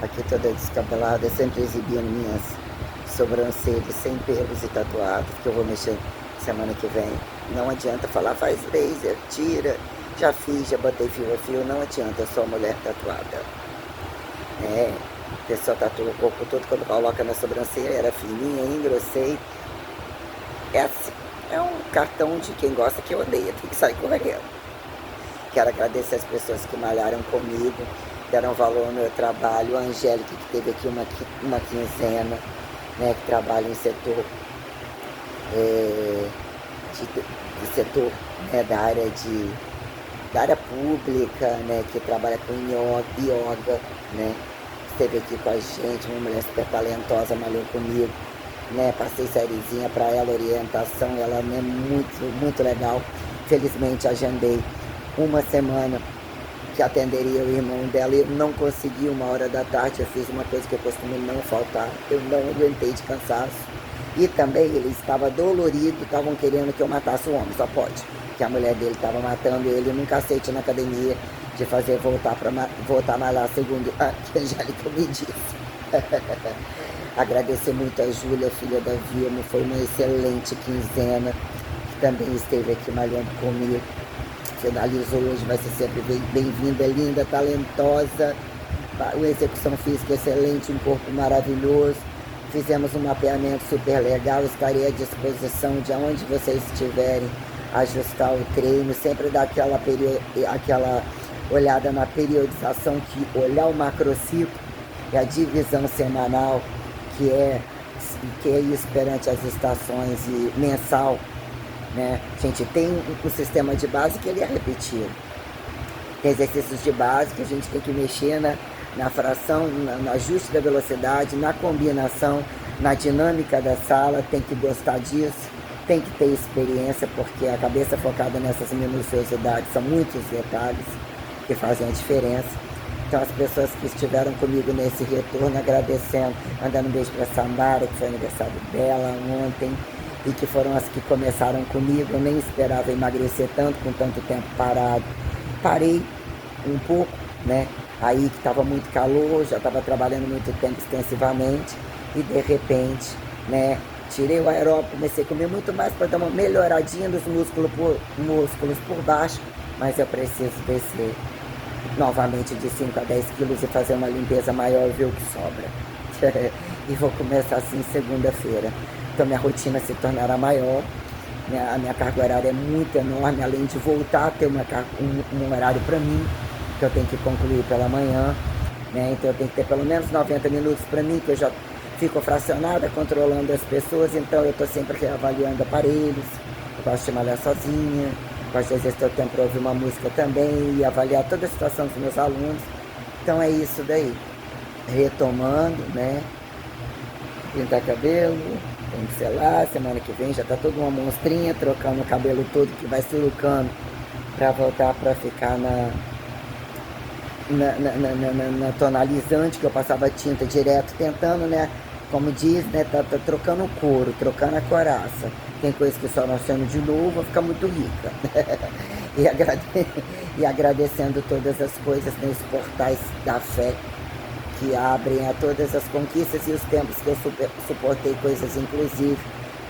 aqui toda descabelada, sempre exibindo minhas sobrancelhas sem pelos e tatuadas, que eu vou mexer semana que vem. Não adianta falar, faz laser, tira, já fiz, já botei fio a fio, não adianta, eu sou uma mulher tatuada. É, a pessoa tatua o corpo todo, quando coloca na sobrancelha, era fininha, engrossei. É assim, é um cartão de quem gosta que odeia, tem que sair correndo. Quero agradecer as pessoas que malharam comigo, deram valor ao meu trabalho, a Angélica que teve aqui uma quinzena, né, que trabalha em setor, é, de setor, né, da área pública, né, que trabalha com yoga, né, esteve aqui com a gente, uma mulher super talentosa, malhou comigo, né, passei sériezinha para ela, orientação, ela é muito, muito legal. Felizmente agendei uma semana que atenderia o irmão dela e eu não consegui 1 hora da tarde, eu fiz uma coisa que eu costumo não faltar, eu não aguentei de cansaço. E também ele estava dolorido, estavam querendo que eu matasse o homem, só pode. Que a mulher dele estava matando ele num cacete na academia de fazer voltar a malhar, segundo a Angélica me disse. Agradecer muito a Júlia, filha da Vilma, foi uma excelente quinzena, que também esteve aqui malhando comigo. Finalizou hoje, vai ser sempre bem-vinda, linda, talentosa, uma execução física excelente, um corpo maravilhoso. Fizemos um mapeamento super legal, estarei à disposição de onde vocês estiverem, ajustar o treino, sempre dar aquela olhada na periodização, que olhar o macrociclo e a divisão semanal, que é isso perante as estações e mensal, né? A gente tem um sistema de base que ele é repetido. Tem exercícios de base que a gente tem que mexer na fração, no ajuste da velocidade, na combinação, na dinâmica da sala, tem que gostar disso, tem que ter experiência, porque a cabeça focada nessas minuciosidades são muitos detalhes que fazem a diferença. Então as pessoas que estiveram comigo nesse retorno, agradecendo, mandando um beijo para a Samara, que foi aniversário dela ontem, e que foram as que começaram comigo. Eu nem esperava emagrecer tanto, com tanto tempo parado. Parei um pouco, né? Aí que estava muito calor, já estava trabalhando muito tempo extensivamente, e de repente, né, tirei o aeróbico, comecei a comer muito mais para dar uma melhoradinha dos músculos por baixo, mas eu preciso descer novamente de 5 a 10 quilos e fazer uma limpeza maior e ver o que sobra. E vou começar assim segunda-feira. Então minha rotina se tornará maior, a minha carga horária é muito enorme, além de voltar a ter um horário para mim, que eu tenho que concluir pela manhã, né? Então eu tenho que ter pelo menos 90 minutos para mim, que eu já fico fracionada, controlando as pessoas, então eu estou sempre reavaliando aparelhos, eu gosto de malhar sozinha, gosto de ter o tempo para ouvir uma música também e avaliar toda a situação dos meus alunos. Então é isso daí, retomando, né? Pintar cabelo, tem que selar, semana que vem já tá toda uma monstrinha, trocando o cabelo todo que vai surucando para voltar para ficar na tonalizante, que eu passava tinta direto, tentando, né, como diz, né, tá trocando o couro, trocando a coraça. Tem coisa que só nascendo de novo, vai ficar muito rica. E agradecendo todas as coisas nesses portais da fé, que abrem a todas as conquistas e os tempos que eu suportei coisas, inclusive,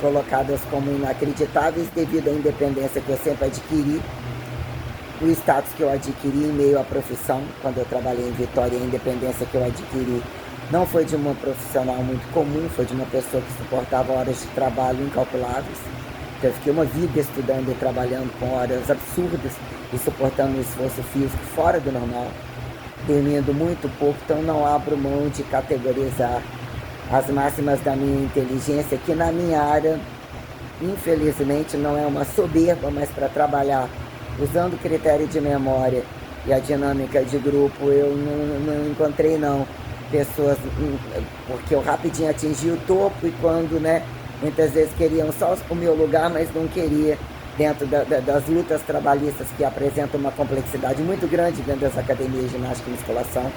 colocadas como inacreditáveis devido à independência que eu sempre adquiri, o status que eu adquiri em meio à profissão, quando eu trabalhei em Vitória, a independência que eu adquiri não foi de uma profissional muito comum, foi de uma pessoa que suportava horas de trabalho incalculáveis. Então eu fiquei uma vida estudando e trabalhando com horas absurdas e suportando um esforço físico fora do normal, dormindo muito pouco, então não abro mão de categorizar as máximas da minha inteligência, que na minha área, infelizmente, não é uma soberba, mas para trabalhar usando o critério de memória e a dinâmica de grupo, eu não encontrei não pessoas, porque eu rapidinho atingi o topo e quando, né, muitas vezes queriam só o meu lugar, mas não queria dentro das lutas trabalhistas que apresentam uma complexidade muito grande dentro das academias de ginástica e musculação,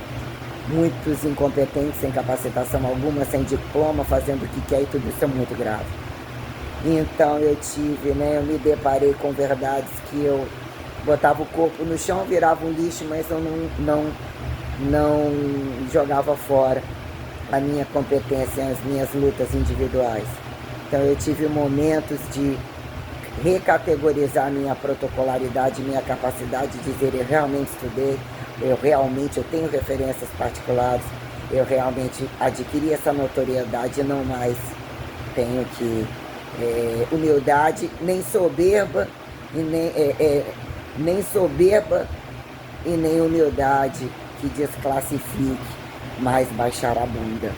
muitos incompetentes, sem capacitação alguma, sem diploma, fazendo o que quer, e tudo isso é muito grave. Então eu me deparei com verdades que eu botava o corpo no chão, virava um lixo, mas eu não jogava fora a minha competência, as minhas lutas individuais. Então eu tive momentos de recategorizar minha protocolaridade, minha capacidade de dizer eu realmente estudei, eu tenho referências particulares, eu realmente adquiri essa notoriedade e não mais tenho que humildade, nem soberba e nem soberba e nem humildade que desclassifique, mas baixar a bunda.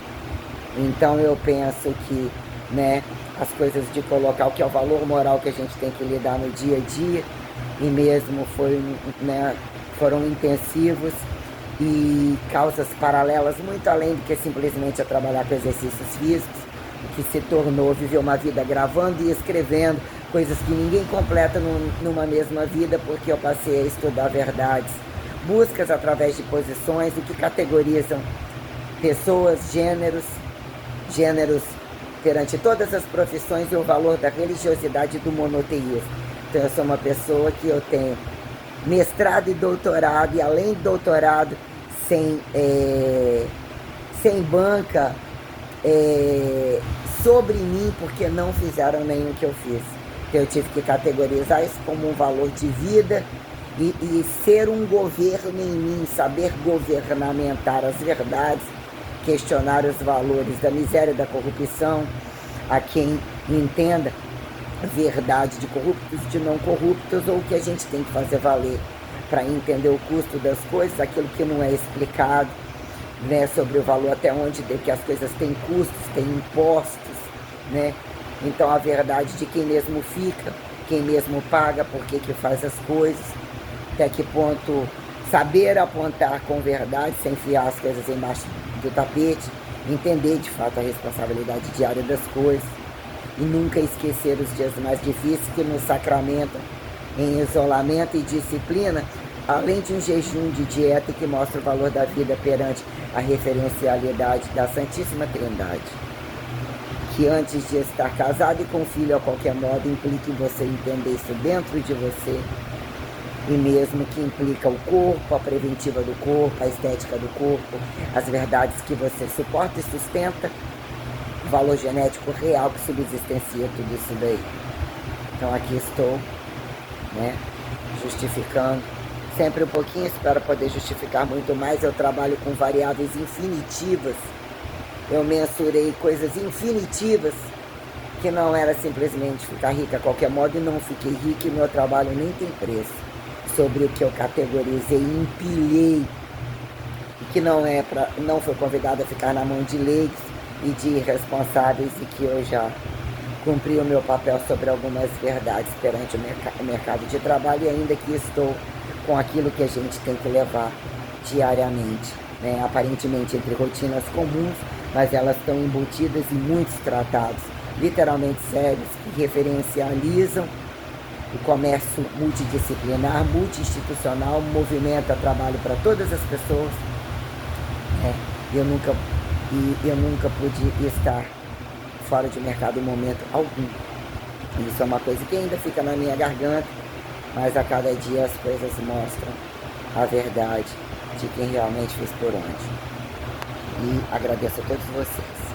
Então eu penso que, né, as coisas de colocar o que é o valor moral que a gente tem que lidar no dia a dia, e mesmo foram intensivos e causas paralelas, muito além do que simplesmente trabalhar com exercícios físicos, que se tornou viver uma vida gravando e escrevendo coisas que ninguém completa numa mesma vida, porque eu passei a estudar verdades, buscas através de posições, o que categorizam pessoas, gêneros perante todas as profissões e o valor da religiosidade e do monoteísmo. Então eu sou uma pessoa que eu tenho mestrado e doutorado, e além de doutorado, sem banca sobre mim, porque não fizeram nem o que eu fiz. Então eu tive que categorizar isso como um valor de vida e ser um governo em mim, saber governamentar as verdades, questionar os valores da miséria e da corrupção, a quem entenda a verdade de corruptos, de não corruptos, ou o que a gente tem que fazer valer para entender o custo das coisas, aquilo que não é explicado, né, sobre o valor, até onde que as coisas têm custos, têm impostos, né? Então a verdade de quem mesmo fica, quem mesmo paga, por que faz as coisas, até que ponto saber apontar com verdade, sem enfiar as coisas embaixo do tapete, entender de fato a responsabilidade diária das coisas e nunca esquecer os dias mais difíceis que nos sacramentam em isolamento e disciplina, além de um jejum de dieta que mostra o valor da vida perante a referencialidade da Santíssima Trindade, que antes de estar casado e com filho a qualquer modo implica em você entender isso dentro de você, e mesmo que implica o corpo, a preventiva do corpo, a estética do corpo, as verdades que você suporta e sustenta, o valor genético real que subsistencia tudo isso daí. Então aqui estou, né, justificando, sempre um pouquinho, espero poder justificar muito mais. Eu trabalho com variáveis infinitivas, eu mensurei coisas infinitivas, que não era simplesmente ficar rica a qualquer modo, e não fiquei rica, e meu trabalho nem tem preço, sobre o que eu categorizei e empilhei, e que não foi convidado a ficar na mão de leigos e de irresponsáveis, e que eu já cumpri o meu papel sobre algumas verdades perante o mercado de trabalho, e ainda que estou com aquilo que a gente tem que levar diariamente, né? Aparentemente entre rotinas comuns, mas elas estão embutidas em muitos tratados, literalmente sérios, que referencializam o comércio multidisciplinar, multi-institucional, movimenta trabalho para todas as pessoas. Eu nunca pude estar fora de mercado em momento algum. Isso é uma coisa que ainda fica na minha garganta, mas a cada dia as coisas mostram a verdade de quem realmente fez por onde. E agradeço a todos vocês.